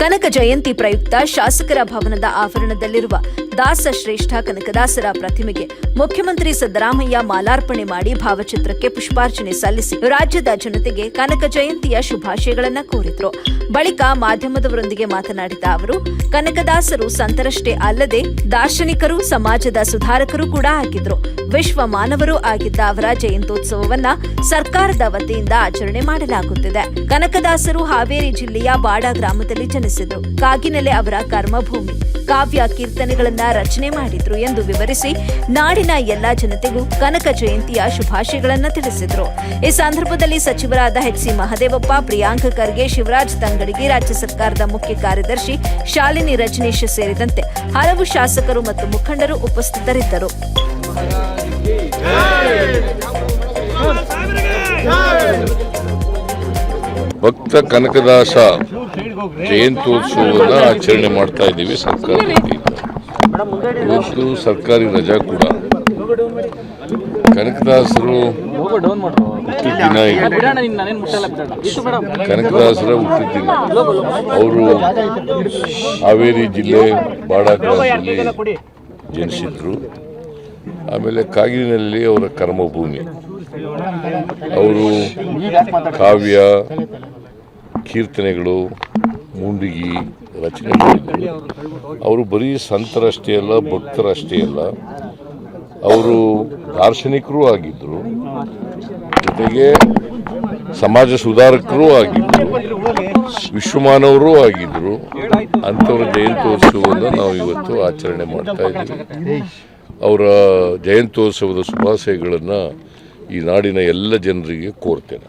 ಕನಕ ಜಯಂತಿ ಪ್ರಯುಕ್ತ ಶಾಸಕರ ಭವನದ ಆವರಣದಲ್ಲಿರುವ ದಾಸಶ್ರೇಷ್ಠ ಕನಕದಾಸರ ಪ್ರತಿಮೆಗೆ ಮುಖ್ಯಮಂತ್ರಿ ಸಿದ್ದರಾಮಯ್ಯ ಮಾಲಾರ್ಪಣೆ ಮಾಡಿ ಭಾವಚಿತ್ರಕ್ಕೆ ಪುಷ್ಪಾರ್ಚನೆ ಸಲ್ಲಿಸಿ ರಾಜ್ಯದ ಜನತೆಗೆ ಕನಕ ಜಯಂತಿಯ ಶುಭಾಶಯಗಳನ್ನು ಕೋರಿದರು. ಬಳಿಕ ಮಾಧ್ಯಮದವರೊಂದಿಗೆ ಮಾತನಾಡಿದ ಅವರು, ಕನಕದಾಸರು ಸಂತರಷ್ಟೇ ಅಲ್ಲದೆ ದಾರ್ಶನಿಕರು, ಸಮಾಜದ ಸುಧಾರಕರು ಕೂಡ ಆಗಿದ್ರು. ವಿಶ್ವ ಮಾನವರು ಆಗಿದ್ದ ಅವರ ಜಯಂತ್ಯೋತ್ಸವವನ್ನ ಸರ್ಕಾರದ ವತಿಯಿಂದ ಆಚರಣೆ ಮಾಡಲಾಗುತ್ತಿದೆ. ಕನಕದಾಸರು ಹಾವೇರಿ ಜಿಲ್ಲೆಯ ಬಾಡ ಗ್ರಾಮದಲ್ಲಿ ಜನಿಸಿದ್ರು. ಕಾಗಿನೆಲೆ ಅವರ ಕರ್ಮಭೂಮಿ. ಕಾವ್ಯ ಕೀರ್ತನೆಗಳನ್ನ ರಚನೆ ಮಾಡಿದ್ರು ಎಂದು ವಿವರಿಸಿ ನಾಡಿನ ಎಲ್ಲಾ ಜನತೆಗೂ ಕನಕ ಜಯಂತಿಯ ಶುಭಾಶಯಗಳನ್ನು ತಿಳಿಸಿದ್ರು. ಈ ಸಂದರ್ಭದಲ್ಲಿ ಸಚಿವರಾದ ಎಚ್.ಸಿ. ಮಹದೇವಪ್ಪ, ಪ್ರಿಯಾಂಕ ಖರ್ಗೆ, ಶಿವರಾಜ್ ತಂಗಡಗಿ, ರಾಜ್ಯ ಸರ್ಕಾರದ ಮುಖ್ಯ ಕಾರ್ಯದರ್ಶಿ ಶಾಲಿನಿ ರಜನೀಶ್ ಸೇರಿದಂತೆ ಹಲವು ಶಾಸಕರು ಮತ್ತು ಮುಖಂಡರು ಉಪಸ್ಥಿತರಿದ್ದರು. ಭಕ್ತ ಕನಕದಾಸ ಜಯಂತ್ಯೋತ್ಸವವನ್ನು ಆಚರಣೆ ಮಾಡ್ತಾ ಇದ್ದೀವಿ ಸರ್ಕಾರದಿಂದ. ಇವತ್ತು ಸರ್ಕಾರಿ ರಜಾ ಕೂಡ. ಕನಕದಾಸರು ಹುಟ್ಟಿದ ದಿನ ಇದು. ಕನಕದಾಸರ ಹುಟ್ಟಿದ ದಿನ. ಅವರು ಹಾವೇರಿ ಜಿಲ್ಲೆ ಬಾಡ ಗ್ರಾಮದಲ್ಲಿ ಜನಿಸಿದ್ರು. ಆಮೇಲೆ ಕಾಗಿನಲ್ಲಿ ಅವರ ಕರ್ಮಭೂಮಿ. ಅವರು ಕಾವ್ಯ, ಕೀರ್ತನೆಗಳು, ಮುಂಡಿಗಿ ರಚನೆಗಳಿದ್ದರು. ಅವರು ಬರೀ ಸಂತರಷ್ಟೇ ಅಲ್ಲ, ಭಕ್ತರಷ್ಟೇ ಅಲ್ಲ, ಅವರು ದಾರ್ಶನಿಕರೂ ಆಗಿದ್ದರು, ಜೊತೆಗೆ ಸಮಾಜ ಸುಧಾರಕರೂ ಆಗಿದ್ದರು, ವಿಶ್ವಮಾನವರೂ ಆಗಿದ್ದರು. ಅಂಥವ್ರ ಜಯಂತ್ಯೋತ್ಸವವನ್ನು ನಾವು ಇವತ್ತು ಆಚರಣೆ ಮಾಡ್ತಾ ಇದ್ದೀವಿ. ಅವರ ಜಯಂತ್ಯೋತ್ಸವದ ಶುಭಾಶಯಗಳನ್ನು ಈ ನಾಡಿನ ಎಲ್ಲ ಜನರಿಗೆ ಕೋರ್ತೇನೆ.